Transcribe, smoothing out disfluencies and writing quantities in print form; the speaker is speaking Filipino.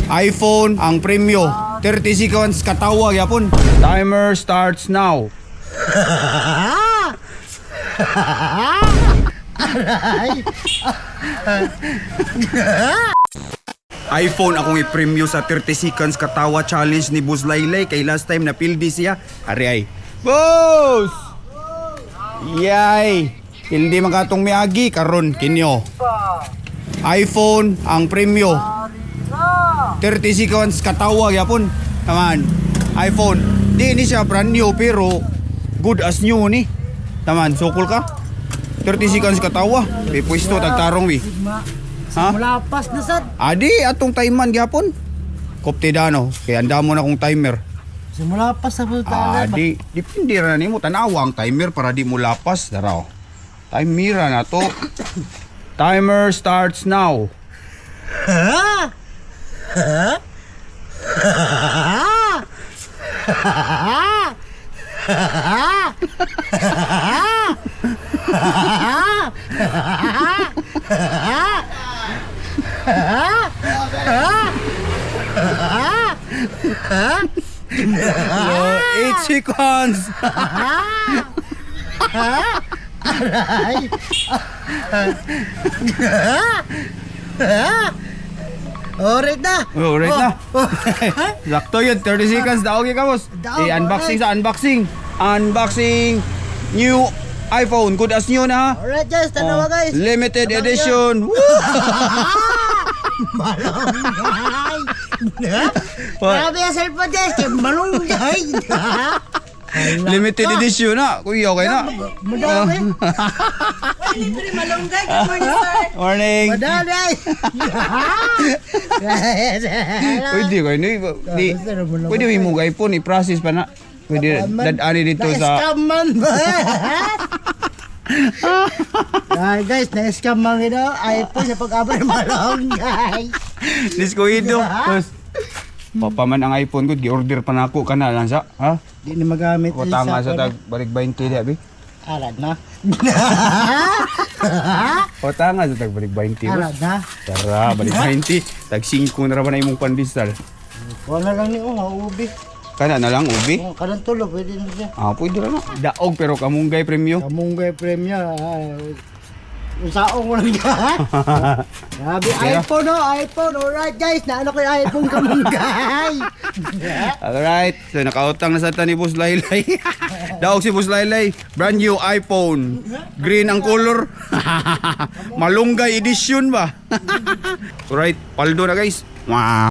iPhone ang premyo. 30 seconds katawa yapon. Timer starts now. iPhone akong i-premyo sa 30 seconds katawa challenge ni Boss Laylay kay last time na pildi siya. Ari ay. Boss! Yay! Pildi makatong miagi karon kinyo. iPhone ang premyo. 30 seconds katawa yapon. Taman. iPhone. Di ni siya brand new pero good as new ni. Taman, sukol ka. 30 seconds katawa. May pwesto tagtarong wi. Ha? Malapas na sad. Adi atong timeman gyapon. Koptedano, kay anda mo na kong timer. Malapas sa puta. Adi, dipindi ra nimo tanawa ang timer para di mo lapas daraw. Timer na to. Timer starts now. Ha? Ha? So, 8 seconds. Aray. Alright na. Oh, right na. Sakto yun, 30 seconds daw ka boss. I-unboxing sa unboxing. Unboxing new iPhone. Good as new na. Alright guys, tanawa guys. Limited Tanawa edition. Malunggay. Grabe ang cellphone guys, kay malunggay. Limited edition na. Kuya, okay na. Madami. Libre malunggay. Good morning, sir. Morning. Madami. Pwede kayo. Pwede mo mga iPhone. I-process pa na. Pwede dadani dito sa... Na-scam man ba? Ay guys, na-scam man ito. iPhone na pag-abay malunggay. Discoido. Tapos, papaman ang iPhone ko. Gi-order pa na ako ka na lang sa. Ha? Di na magamit. Kota nga sa tag balik 20 di abi. Alad na. Kota nga sa tag balik 20. Alad na. Tara, balik 20. Tag 5 na raman na imong pandesal. Wala lang ni ubi. Kana na lang ubi. Kanang tulo, pwede na siya. Ah, pwede ra na. Daog pero kamunggay premyo. Kamunggay premya. Usaong mo lang yan. Grabe, iPhone no, iPhone. Alright guys, naano ko yung iPhone kamunggay. Alright, so nakautang na sa ta ni Boss Laylay. Daog si Boss Laylay, brand new iPhone. Green ang color. Malunggay edition ba? Alright, paldo na guys. Wow.